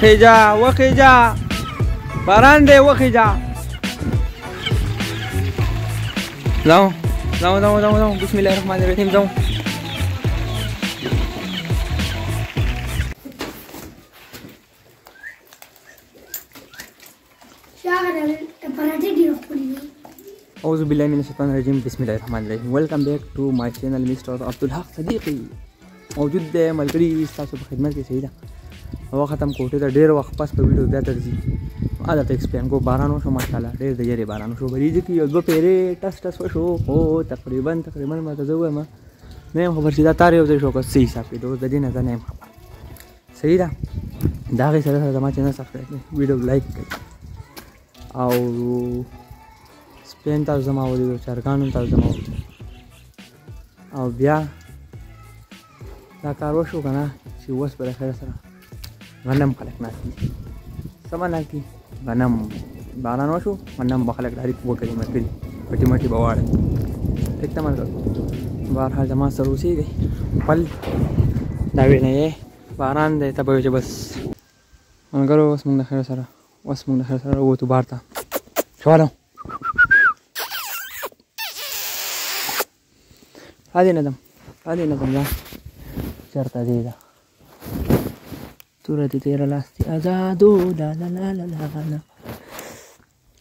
وخیجا باران دی وخیجا ځو بسم الله الرحمن الرحیم ځو أعوذ بالله من الشيطان الرجيم بسم الله الرحمن الرحيم ويلكم باك تو ماي چینل مستر عبدالحق صدیقی موجود دی ملګری تاسو په خدمت کې صحیح ده هوا ختم کوټې ته ډېر وخت پس په ویډیو بیا درځي دا ته ایکسپلین کو باران وشو ماشاءالله ډېر د یاري باران وشو بریځ کې یو دوه پیرې ټس وشو او تقریبا ما ته زه وایم نه خبر چې دا تار یو ځای شو که څه حساب کې د دې نه زه نه یم خبر صحیح ده د هغې سره زما چینل سبسکرایب کړئ ویډیو لایک کړئ او سپین تاسو زما ولیدو چرګانو تاسو زما ولیدو او بیا دا کار وشو که نه چې اوس به د خیر سره غنم خلک ناست دي څه معنا کړي غنم باران وشو غنم به خلک ډایرکټ وکړي ملګري پټي مټي به واړوي ټیک ده ملګرو بهرحال زما سره اوسېږئ خپل دا وینا یې باران دی ته به وایو چې بس ملګرو اوس موږ د خیر سره ووتو بار ته شوالو هذه ندم لا چرته دی دا تورته تیرا لاستی آزادو لا لا لا لا لا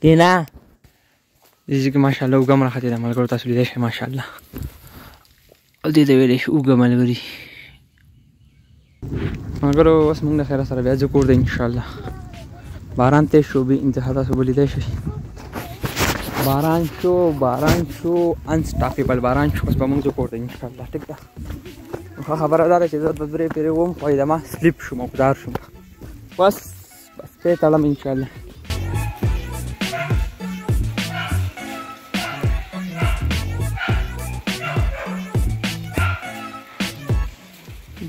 کینا دې چې ماشاءالله وګم راخته ده ملګرو تاسو دې شه ماشاءالله او دې دې ویلې وګم ملګری ملګرو اوس موږ د خیر سره بیا ځو کور دی ان شاء الله باران ته شو به انتها تاسو بلیدای شئ باران شو انسټاپیبل باران شو اوس به موږ ځو کور دی ان شاء الله ټیک ده خبره داره چې زه د درې پیرې وم خو ما سلیپ شوم او دار شوم بس پې تړم ان شاء الله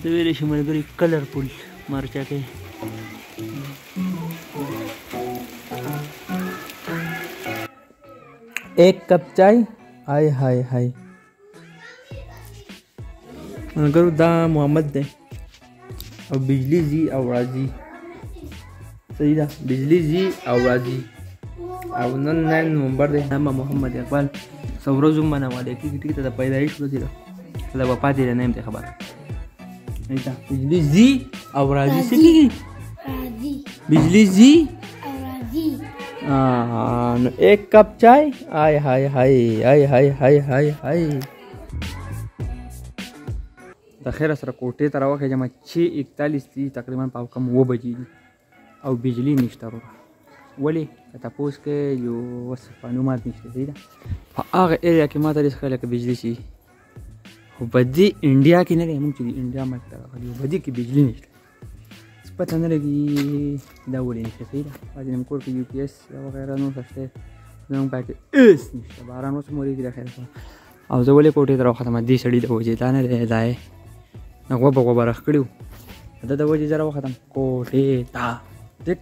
د ویلې شي ملګري کلرفول مرچکې एक कप चाय हाय हाय हाय मगर دا محمد دی او بجلی زی او راځي صحیح ده بجلی زی او راځي او نن 9 نومبر دی نام محمد اقبال سورزو منه والے کی ټیک ته پیدایش ورځ ده دا په پاتې نه ته خبر ایته بجلی زی او راځي سکی راځي بجلی زی نو एक कप चाय हाय हाय हाय हाय हाय हाय हाय हाय د خیر سره کوټې ته راوخې جمع 6:41 دي تقریبا په کم 9 بجې دي او بجلی نشته وروره ولې که تپوس کې یو وس معلومات نشته صحیح ده په هغه ایریا کې ماته ډېر ښکاره که بجلی شي خو په دې انډیا کې نه دی موږ چې د انډیا ملک ته راغلي یو په دې کې بجلی نشته پته نه لګي دا ولې نشته صحیح ده بعضې زموږ کور کې UPS وغیره نور څه شته زموږ پکې هېڅ نشته باران اوس هم ورېږي د خیر سره او زه ولې کوټې ته راوختم دې سړي د وجې دا نه دی ځای غوبه راخ کړي د وجې زه راوختم کوټې ته ټیک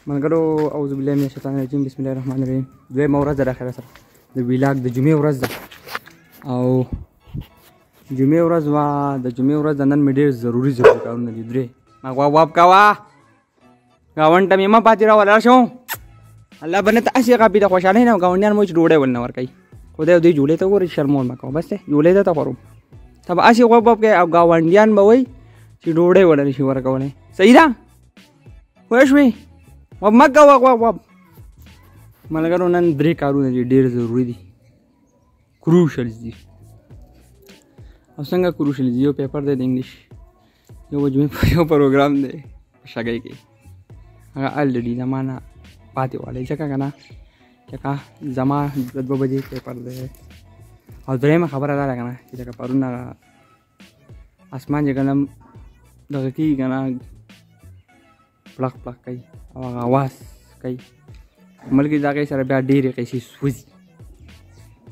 ملګرو اعوذ بالله من الشیطان الرجیم بسم الله الرحمن الرحیم دویمه ورځ ده د خیره سره د ویلاګ د جمعې ورځ ده او جمعې ورځ وه د جمعې ورځ د نن مې ډېر ضروري کارونه دي درې ما واب کوه ګاونډ ته مې مه پاتې راولاړ شو الله به نه ته هسې غاپي د خوشحالۍ نه ګاونډیان مو چې ډوډۍ ولنه ورکوي خدای دوی جولې ته ګورې شرمول مه کوه بس دی جولې ته خورم ته به هسې غواب کوې او ګاونډیان به وایي چې ډوډۍ وله نه شي ورکولی صحیح ده پوه شوې واب مه کوه واب ملګرو نن درې کارونه دي ډېر ضروري دي کروشلز دي او څنګه کروشلز دي یو پیپر دی د انګلیش یو پروګرام دی په شګۍ کې هغه الریډي زما نه پاتې والی ځکه که نه ځکه زما 2 بجې پیپر دی او درېیمه خبره دا ده که نه چې لکه پرون هغه اسمان چې کله دغه کېږي که نه پلق کوي او هغه اواز کوي ملګري د هغې سره بیا ډېرې قیسې سوځي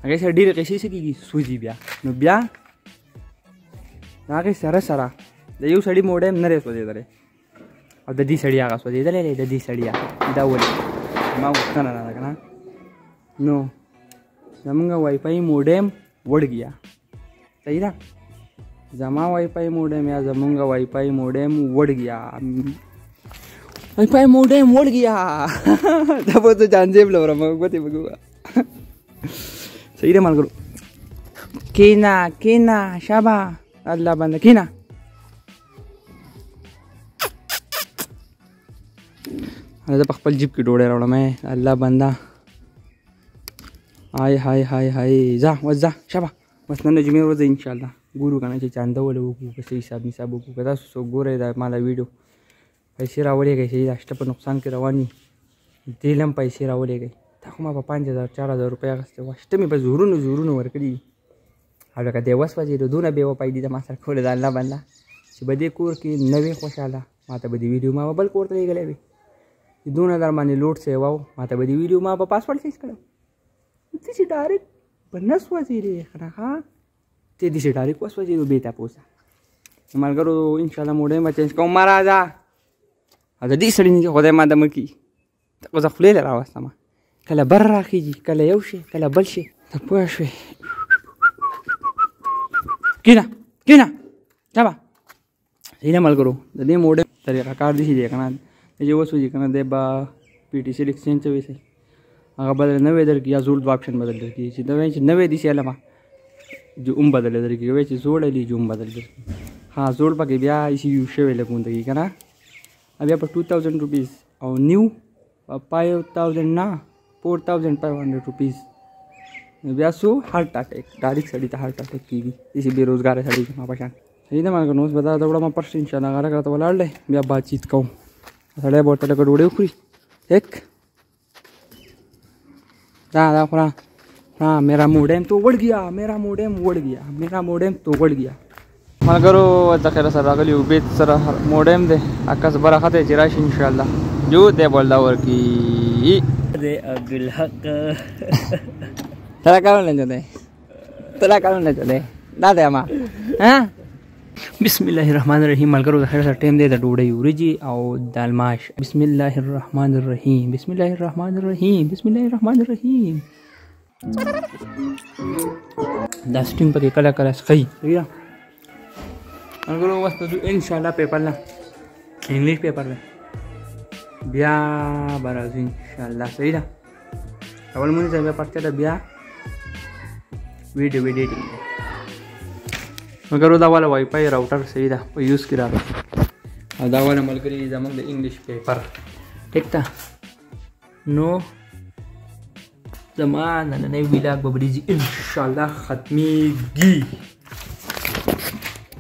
هغې سره ډېرې قیسې څه کېږي سوځي بیا نو بیا د هغې سره د یو سړي موډی هم نه دی سوځېدلی او د دې سړي هغه سوځېدلی دی د دې سړي دا ولې ما غوښتنه راده که نه نو زمونږ وائی فائی موډیم وړ گیا صحیح ده زما وائی فائی موډیم یا زمونږ وائی فائی موډیم وړ گیا وائی فائی موډیم وړ گیا دا به زه جانجیب لورم ګوتې به ګوه صحیح ده ملګرو کېنه کېنه شابه الله بنده کېنه زه په خپل جیب کې ډوډۍ راوړم الله بنده هاي هاي هاي هاي ځه اوس ځه شابه بس نن د جمعې ورځ ده انشاءالله ګورو که نه چې چانده ولې وکړو که څه حساب نصاب وکړو که تاسو څوک ګورئ دا ما دا ویډیو پیسې راولېږئ چې دا شته په نقصان کې روان وي دې له هم پیسې راولېږئ تا خو ما په 5000 4000 روپۍ اخیستې وه شته مې په زورونو زورونو ورکړي دي او لکه دی وسوځېدو دونه بې وفایي دي د ما سره کولې د الله بنده چې په دې کور کې نه وې خوشحاله ما ته به دې ویډیو ما به بل کور ته لېږلی وې چې دونه در باندې لوډ سیوا و ما ته به دې ویډیو ما به پاسورډ چینج کړی داسې ډایرکټ په نه سوځېدې که نه ښه ته داسې ډایرکټ وسوځېدو بې تپوسه ملګرو انشاءالله موډیم به چینج کوم ما راځه او د دې سړي نه چې خدای ما دمه کړي اوس خولې له راوستمه کله بر راخېږي کله یو شي کله بل شي ته پوه شوې کېنه کېنه شابه صحیح ده ملګرو د دې موډیم طریقه کار داسې دی که نه چې وسوځي که نه دی به PTC ایکسچینج ته ویسئ هغه بدل نوی درکړي یا زوړ آپشن بدل درکړي چې دا وایي چې نوی دي سیاله ما جو هم بدل درکړي وایي چې زوړ دی جو هم بدل درکړي ها زوړ پکې بیا ایسي یو شوی لګوندګي که نه بیا په 2000 روپیز او نیو 5000 نه 4500 روپیز بیا سو هارټ اټیک ډایرکټ سړي ته هارټ اټیک کېږي داسې بېروزګاره سړي زما په شان صحیح ده ملګرو اوس به دا دوړم پرس انشاءالله غره کړه ته ولاړ دی بیا باتچیت کوم سړی به ورته لکه ډوډۍ وخوري یک دا خورا हाँ मेरा मोडेम तो उड़ गया मेरा मोडेम उड़ गया मेरा मोडेम तो उड़ गया मलगरो दखिर सर रागली उबेद सर मोडेम दे आकाश बरा खते जिराश इंशाल्लाह जो दे बोलदा वर की दे अब्दुल हक तला काउन ले चले ना दे अमा हां बिस्मिल्लाहिर्रहमानिर्रहीम मलगरो दखिर सर टाइम दे द डोडे उरिजी और दालमाश बिस्मिल्लाहिर्रहमानिर्रहीम बिस्मिल्लाहिर्रहमानिर्रहीम बिस्मिल्लाहिर्रहमानिर्रहीम دا سټیم پکې کله کله سخی یا ملګرو اوس ته انشاءالله پیپر لا انګلیش پیپر دی بیا به راځو انشاءالله صحیح ده اول مونږ ته بیا پرچه ده بیا ویډیو ایډیټینګ ملګرو دا والا وائی فای راوټر صحیح ده په یوز کې راغلی او دا والا ملګري زموږ د انګلیش پیپر ټیک ده نو زمان نننی ویلاګ به بریږي انشاءالله ختمیږي